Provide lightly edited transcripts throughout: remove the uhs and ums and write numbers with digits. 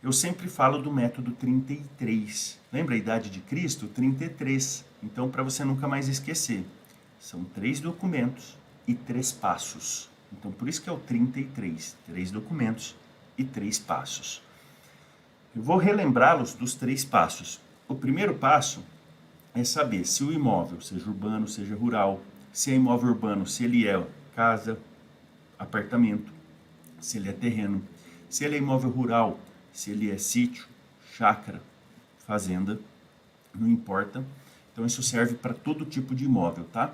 Eu sempre falo do método 33. Lembra a idade de Cristo? 33. Então, para você nunca mais esquecer, são 3 documentos e 3 passos. Então, por isso que é o 33. 3 documentos e 3 passos. Eu vou relembrá-los dos 3 passos. O primeiro passo é saber se o imóvel, seja urbano, seja rural, se é imóvel urbano, se ele é casa, apartamento, se ele é terreno, se ele é imóvel rural, se ele é sítio, chácara, fazenda, não importa. Então isso serve para todo tipo de imóvel, tá?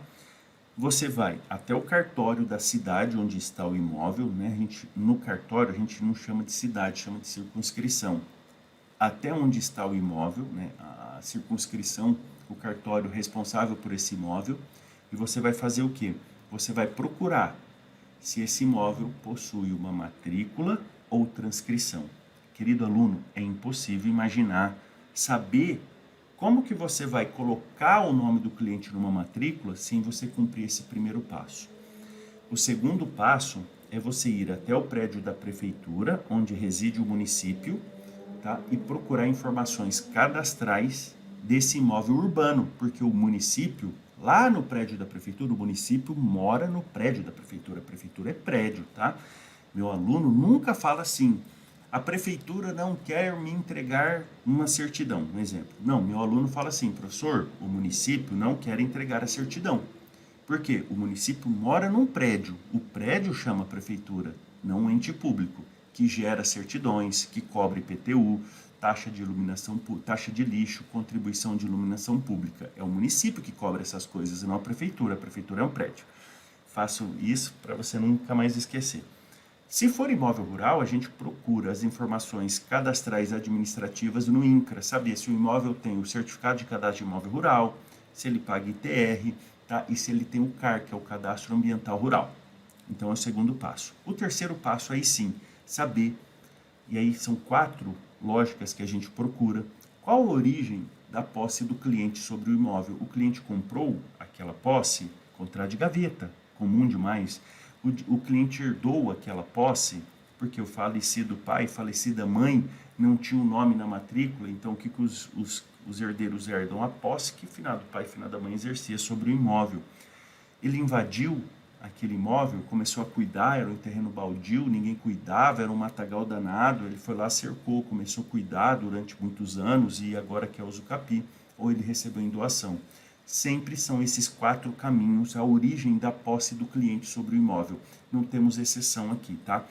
Você vai até o cartório da cidade onde está o imóvel, né? No cartório a gente não chama de cidade, chama de circunscrição. Até onde está o imóvel, né? A circunscrição, o cartório responsável por esse imóvel. E você vai fazer o quê? Você vai procurar se esse imóvel possui uma matrícula ou transcrição. Querido aluno, é impossível imaginar, saber como que você vai colocar o nome do cliente numa matrícula sem você cumprir esse primeiro passo. O segundo passo é você ir até o prédio da prefeitura, onde reside o município, tá? E procurar informações cadastrais desse imóvel urbano, porque o município, lá no prédio da prefeitura, o município mora no prédio da prefeitura. A prefeitura é prédio, tá? Meu aluno nunca fala assim: a prefeitura não quer me entregar uma certidão, um exemplo. Não, meu aluno fala assim: professor, o município não quer entregar a certidão. Por quê? O município mora num prédio. O prédio chama prefeitura, não um ente público, que gera certidões, que cobra IPTU, taxa de iluminação, taxa de lixo, contribuição de iluminação pública. É o município que cobra essas coisas, não a prefeitura. A prefeitura é um prédio. Faço isso para você nunca mais esquecer. Se for imóvel rural, a gente procura as informações cadastrais administrativas no INCRA, saber se o imóvel tem o certificado de cadastro de imóvel rural, se ele paga ITR, tá? E se ele tem o CAR, que é o Cadastro Ambiental Rural. Então é o segundo passo. O terceiro passo, aí sim, saber, e aí são 4 lógicas que a gente procura, qual a origem da posse do cliente sobre o imóvel. O cliente comprou aquela posse, contrato de gaveta, comum demais. O cliente herdou aquela posse porque o falecido pai, falecida mãe não tinha o nome na matrícula, então o que os herdeiros herdam? A posse que o finado pai e finada mãe exercia sobre o imóvel. Ele invadiu aquele imóvel, começou a cuidar, era um terreno baldio, ninguém cuidava, era um matagal danado, ele foi lá, cercou, começou a cuidar durante muitos anos e agora quer usucapi, ou ele recebeu em doação. Sempre são esses 4 caminhos a origem da posse do cliente sobre o imóvel. Não temos exceção aqui, tá?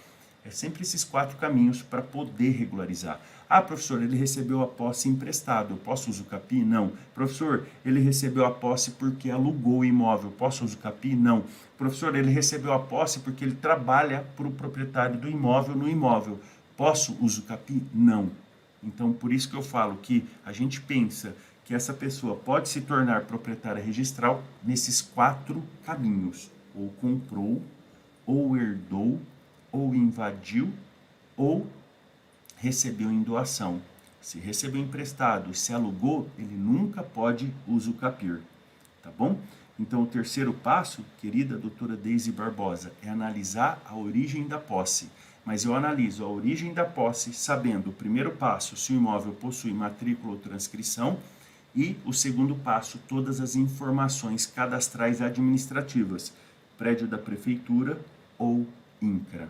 É sempre esses 4 caminhos para poder regularizar. Ah, professor, ele recebeu a posse emprestado, eu posso usucapi? Não. Professor, ele recebeu a posse porque alugou o imóvel, posso usucapi? Não. Professor, ele recebeu a posse porque ele trabalha para o proprietário do imóvel no imóvel, posso usucapi? Não. Então, por isso que eu falo que a gente pensa que essa pessoa pode se tornar proprietária registral nesses 4 caminhos. Ou comprou, ou herdou, ou invadiu, ou recebeu em doação. Se recebeu emprestado, se alugou, ele nunca pode usucapir, tá bom? Então, o terceiro passo, querida doutora Deise Barbosa, é analisar a origem da posse. Mas eu analiso a origem da posse sabendo o primeiro passo, se o imóvel possui matrícula ou transcrição, e o segundo passo, todas as informações cadastrais administrativas, prédio da prefeitura ou INCRA.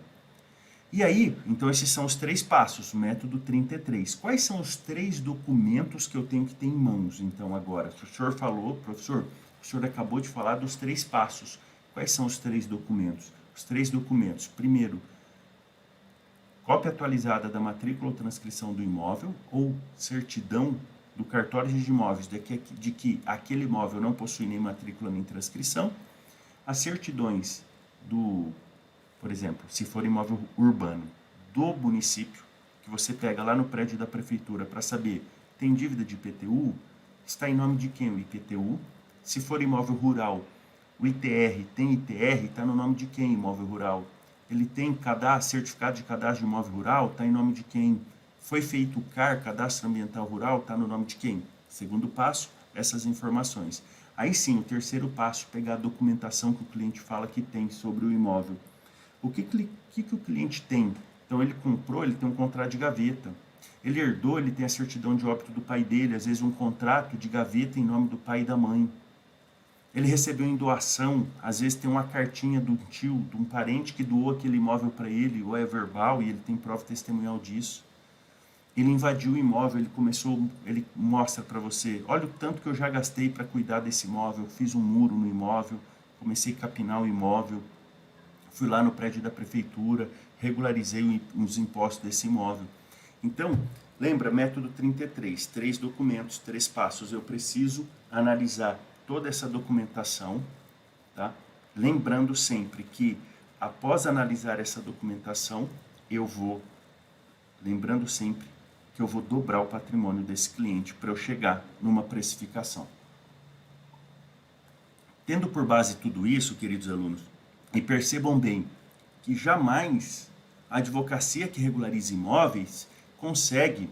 E aí, então esses são os 3 passos, método 33. Quais são os 3 documentos que eu tenho que ter em mãos, então, agora? O senhor falou, professor, o senhor acabou de falar dos 3 passos. Quais são os 3 documentos? Os 3 documentos, primeiro, cópia atualizada da matrícula ou transcrição do imóvel, ou certidão do cartório de imóveis de que aquele imóvel não possui nem matrícula nem transcrição, as certidões por exemplo, se for imóvel urbano, do município, que você pega lá no prédio da prefeitura para saber, tem dívida de IPTU? Está em nome de quem o IPTU? Se for imóvel rural, o ITR, tem ITR? Está no nome de quem imóvel rural? Ele tem certificado de cadastro de imóvel rural? Está em nome de quem? Foi feito o CAR, Cadastro Ambiental Rural? Está no nome de quem? Segundo passo, essas informações. Aí sim, o terceiro passo, pegar a documentação que o cliente fala que tem sobre o imóvel. O que o cliente tem? Então, ele comprou, ele tem um contrato de gaveta. Ele herdou, ele tem a certidão de óbito do pai dele, às vezes um contrato de gaveta em nome do pai e da mãe. Ele recebeu em doação, às vezes tem uma cartinha de um tio, de um parente que doou aquele imóvel para ele, ou é verbal, e ele tem prova testemunhal disso. Ele invadiu o imóvel, ele mostra para você, olha o tanto que eu já gastei para cuidar desse imóvel, fiz um muro no imóvel, comecei a capinar o imóvel, fui lá no prédio da prefeitura, regularizei os impostos desse imóvel. Então, lembra, método 33, 3 documentos, 3 passos. Eu preciso analisar toda essa documentação, tá? Lembrando sempre que após analisar essa documentação, lembrando sempre que eu vou dobrar o patrimônio desse cliente para eu chegar numa precificação. Tendo por base tudo isso, queridos alunos, e percebam bem que jamais a advocacia que regulariza imóveis consegue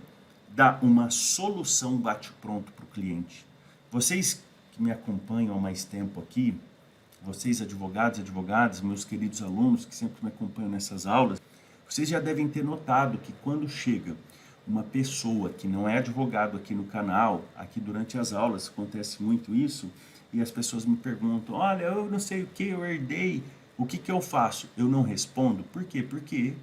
dar uma solução bate-pronto para o cliente. Vocês que me acompanham há mais tempo aqui, vocês advogados e advogadas, meus queridos alunos que sempre me acompanham nessas aulas, vocês já devem ter notado que quando chega uma pessoa que não é advogado aqui no canal, aqui durante as aulas acontece muito isso, e as pessoas me perguntam, olha, eu não sei o que, eu herdei, o que eu faço? Eu não respondo. Por quê? Porque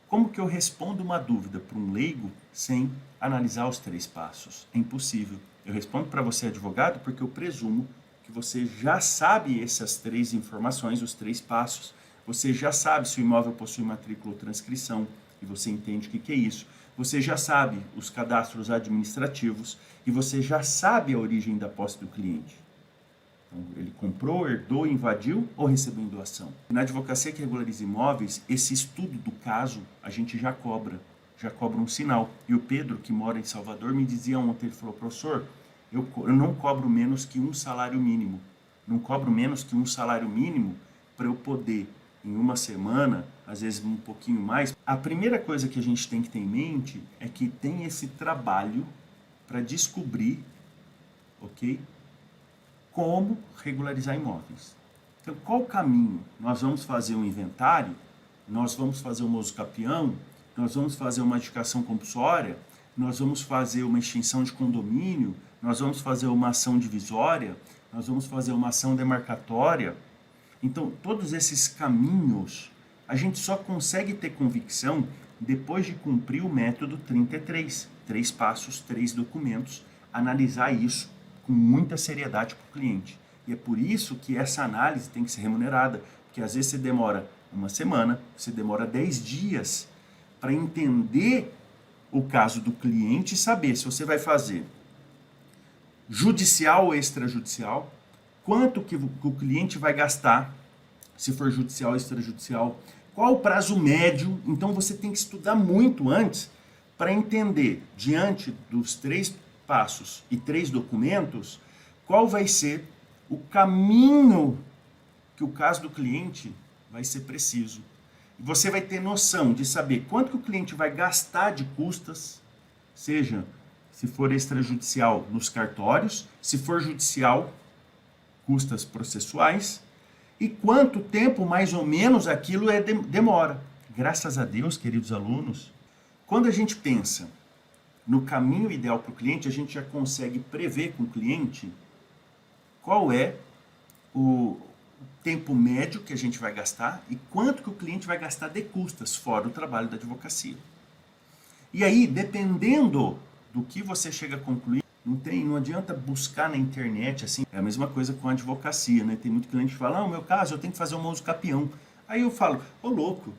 como que eu respondo uma dúvida para um leigo sem analisar os 3 passos? É impossível. Eu respondo para você, advogado, porque eu presumo que você já sabe essas 3 informações, os 3 passos. Você já sabe se o imóvel possui matrícula ou transcrição, e você entende o que é isso. Você já sabe os cadastros administrativos, e você já sabe a origem da posse do cliente. Então, ele comprou, herdou, invadiu ou recebeu em doação. Na advocacia que regulariza imóveis, esse estudo do caso a gente já cobra um sinal. E o Pedro, que mora em Salvador, me dizia ontem, ele falou, professor, eu não cobro menos que um salário mínimo. Não cobro menos que um salário mínimo para eu poder, em uma semana, às vezes um pouquinho mais. A primeira coisa que a gente tem que ter em mente é que tem esse trabalho para descobrir, ok? Como regularizar imóveis. Então, qual o caminho? Nós vamos fazer um inventário, nós vamos fazer um usucapião, nós vamos fazer uma edificação compulsória, nós vamos fazer uma extinção de condomínio, nós vamos fazer uma ação divisória, nós vamos fazer uma ação demarcatória. Então, todos esses caminhos, a gente só consegue ter convicção depois de cumprir o método 33. 3 passos, 3 documentos, analisar isso com muita seriedade para o cliente. E é por isso que essa análise tem que ser remunerada, porque às vezes você demora uma semana, você demora 10 dias para entender o caso do cliente e saber se você vai fazer judicial ou extrajudicial, quanto que o cliente vai gastar, se for judicial ou extrajudicial, qual o prazo médio. Então você tem que estudar muito antes para entender, diante dos 3 passos e 3 documentos, qual vai ser o caminho que o caso do cliente vai ser preciso. E você vai ter noção de saber quanto que o cliente vai gastar de custas, seja se for extrajudicial nos cartórios, se for judicial, custas processuais, e quanto tempo mais ou menos aquilo demora. Graças a Deus, queridos alunos, quando a gente pensa no caminho ideal para o cliente, a gente já consegue prever com o cliente qual é o tempo médio que a gente vai gastar e quanto que o cliente vai gastar de custas, fora o trabalho da advocacia. E aí, dependendo do que você chega a concluir, não adianta buscar na internet, assim, é a mesma coisa com a advocacia, né? Tem muito cliente que fala, no meu caso, eu tenho que fazer um usucapião. Aí eu falo, ô louco,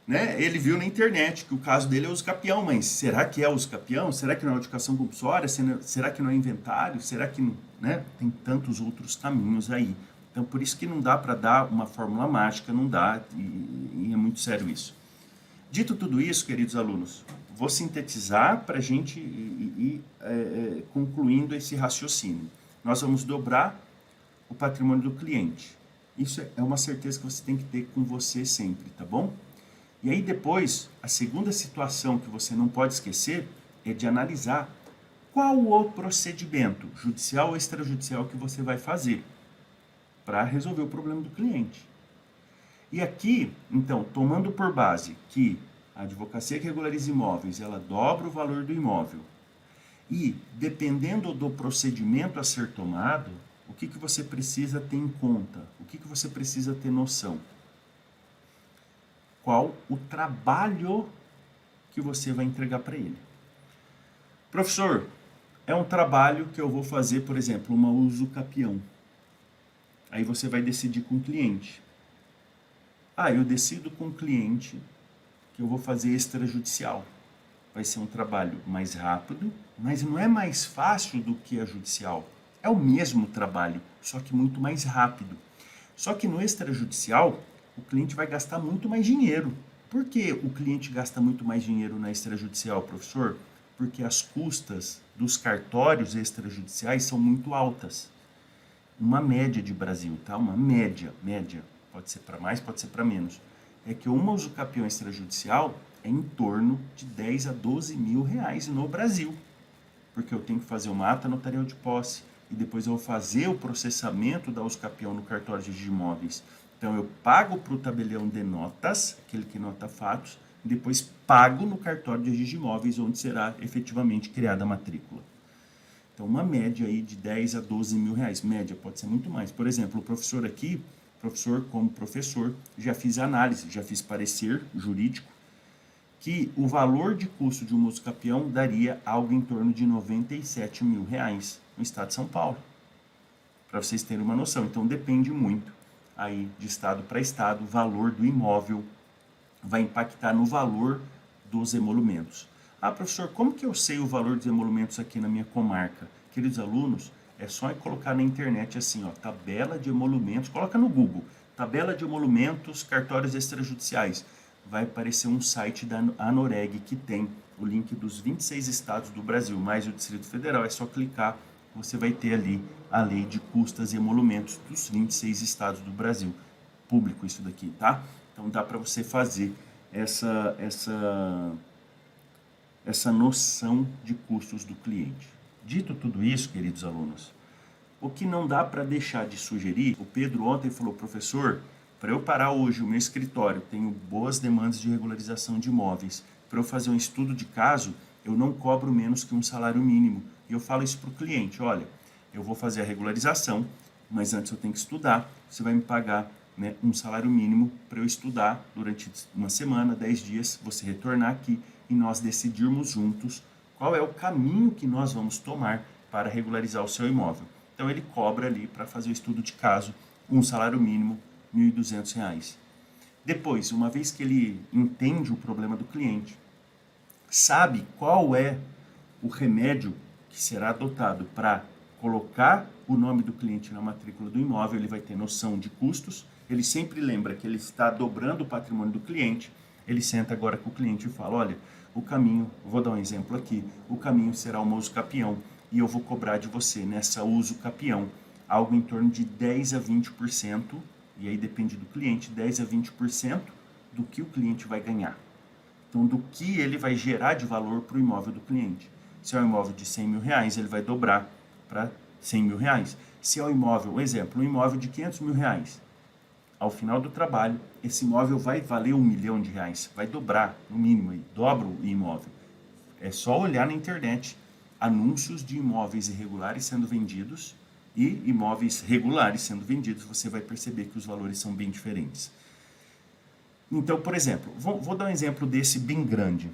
né? Ele viu na internet que o caso dele é usucapião, mas será que é usucapião? Será que não é educação compulsória? Será que não é inventário? Será que não, né? Tem tantos outros caminhos aí. Então, por isso que não dá para dar uma fórmula mágica, não dá, e é muito sério isso. Dito tudo isso, queridos alunos, vou sintetizar para a gente ir concluindo esse raciocínio. Nós vamos dobrar o patrimônio do cliente. Isso é uma certeza que você tem que ter com você sempre, tá bom? E aí depois, a segunda situação que você não pode esquecer é de analisar qual o procedimento, judicial ou extrajudicial, que você vai fazer para resolver o problema do cliente. E aqui, então, tomando por base que A advocacia que regulariza imóveis, ela dobra o valor do imóvel. E, dependendo do procedimento a ser tomado, o que você precisa ter em conta? O que você precisa ter noção? Qual o trabalho que você vai entregar para ele? Professor, é um trabalho que eu vou fazer, por exemplo, uma uso capião. Aí você vai decidir com o cliente. Eu decido com o cliente que eu vou fazer extrajudicial. Vai ser um trabalho mais rápido, mas não é mais fácil do que a judicial. É o mesmo trabalho, só que muito mais rápido. Só que no extrajudicial, o cliente vai gastar muito mais dinheiro. Por que o cliente gasta muito mais dinheiro na extrajudicial, professor? Porque as custas dos cartórios extrajudiciais são muito altas. Uma média de Brasil, tá? Uma média. Pode ser para mais, pode ser para menos. É que uma usucapião extrajudicial é em torno de 10 a 12 mil reais no Brasil. Porque eu tenho que fazer uma ata notarial de posse e depois eu vou fazer o processamento da usucapião no cartório de imóveis. Então eu pago para o tabelião de notas, aquele que nota fatos, e depois pago no cartório de registro de imóveis, onde será efetivamente criada a matrícula. Então uma média aí de 10 a 12 mil reais. Média, pode ser muito mais. Por exemplo, o professor aqui, como professor, já fiz análise, já fiz parecer jurídico, que o valor de custo de um usucapião daria algo em torno de 97 mil reais no estado de São Paulo. Para vocês terem uma noção. Então depende muito aí de estado para estado, o valor do imóvel vai impactar no valor dos emolumentos. Professor, como que eu sei o valor dos emolumentos aqui na minha comarca? Queridos alunos, é só colocar na internet assim, tabela de emolumentos, coloca no Google, tabela de emolumentos, cartórios extrajudiciais. Vai aparecer um site da Anoreg que tem o link dos 26 estados do Brasil, mais o Distrito Federal. É só clicar, você vai ter ali a lei de custas e emolumentos dos 26 estados do Brasil. Público isso daqui, tá? Então dá para você fazer essa noção de custos do cliente. Dito tudo isso, queridos alunos, o que não dá para deixar de sugerir, o Pedro ontem falou, professor, para eu parar hoje o meu escritório, tenho boas demandas de regularização de imóveis, para eu fazer um estudo de caso, eu não cobro menos que um salário mínimo. E eu falo isso para o cliente, olha, eu vou fazer a regularização, mas antes eu tenho que estudar, você vai me pagar um salário mínimo para eu estudar durante uma semana, 10 dias, você retornar aqui e nós decidirmos juntos qual é o caminho que nós vamos tomar para regularizar o seu imóvel. Então ele cobra ali para fazer o estudo de caso um salário mínimo R$ 1.200. Depois, uma vez que ele entende o problema do cliente, sabe qual é o remédio que será adotado para colocar o nome do cliente na matrícula do imóvel, ele vai ter noção de custos, ele sempre lembra que ele está dobrando o patrimônio do cliente, ele senta agora com o cliente e fala, olha, o caminho, vou dar um exemplo aqui, o caminho será uma usucapião e eu vou cobrar de você nessa usucapião algo em torno de 10 a 20%, e aí depende do cliente, 10 a 20% do que o cliente vai ganhar. Então, do que ele vai gerar de valor para o imóvel do cliente. Se é um imóvel de 100 mil reais, ele vai dobrar para 100 mil reais. Se é um imóvel, um exemplo, um imóvel de 500 mil reais, ao final do trabalho, esse imóvel vai valer R$ 1.000.000, vai dobrar, no mínimo, aí, dobra o imóvel. É só olhar na internet, anúncios de imóveis irregulares sendo vendidos e imóveis regulares sendo vendidos, você vai perceber que os valores são bem diferentes. Então, por exemplo, vou dar um exemplo desse bem grande.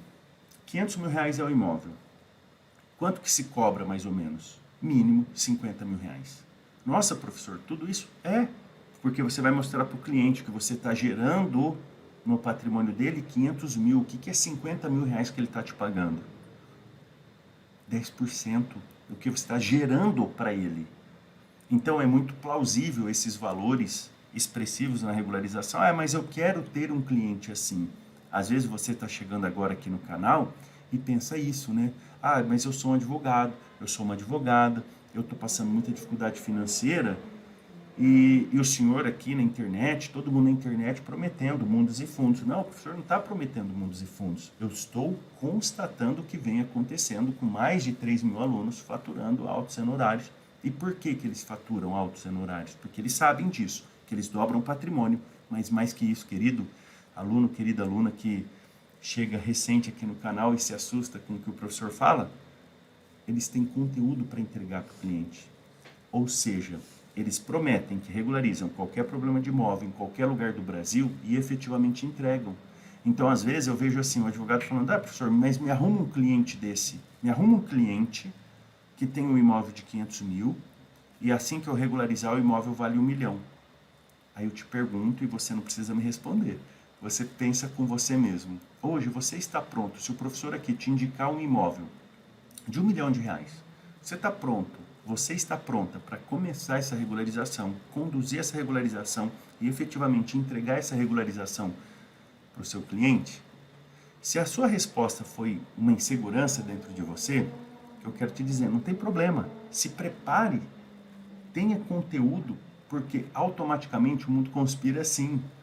500 mil reais é o imóvel. Quanto que se cobra, mais ou menos? Mínimo 50 mil reais. Nossa, professor, tudo isso? Porque você vai mostrar para o cliente que você está gerando no patrimônio dele 500 mil. O que é 50 mil reais que ele está te pagando? 10% do que você está gerando para ele. Então, é muito plausível esses valores expressivos na regularização. Mas eu quero ter um cliente assim. Às vezes você está chegando agora aqui no canal e pensa isso, né? Mas eu sou um advogado, eu sou uma advogada, eu estou passando muita dificuldade financeira e o senhor aqui na internet, todo mundo na internet prometendo mundos e fundos. Não, o professor não está prometendo mundos e fundos. Eu estou constatando o que vem acontecendo com mais de 3 mil alunos faturando altos honorários. E por que eles faturam altos honorários? Porque eles sabem disso, que eles dobram patrimônio, mas mais que isso, querido aluno, querida aluna que chega recente aqui no canal e se assusta com o que o professor fala, eles têm conteúdo para entregar para o cliente. Ou seja, eles prometem que regularizam qualquer problema de imóvel em qualquer lugar do Brasil e efetivamente entregam. Então, às vezes, eu vejo assim, o advogado falando, professor, mas me arruma um cliente desse. Me arruma um cliente que tem um imóvel de 500 mil e assim que eu regularizar o imóvel vale 1 milhão. Aí eu te pergunto e você não precisa me responder. Você pensa com você mesmo. Hoje você está pronto, se o professor aqui te indicar um imóvel de R$ 1 milhão, você está pronto, você está pronta para começar essa regularização, conduzir essa regularização e efetivamente entregar essa regularização para o seu cliente? Se a sua resposta foi uma insegurança dentro de você, eu quero te dizer, não tem problema. Se prepare, tenha conteúdo, porque automaticamente o mundo conspira sim.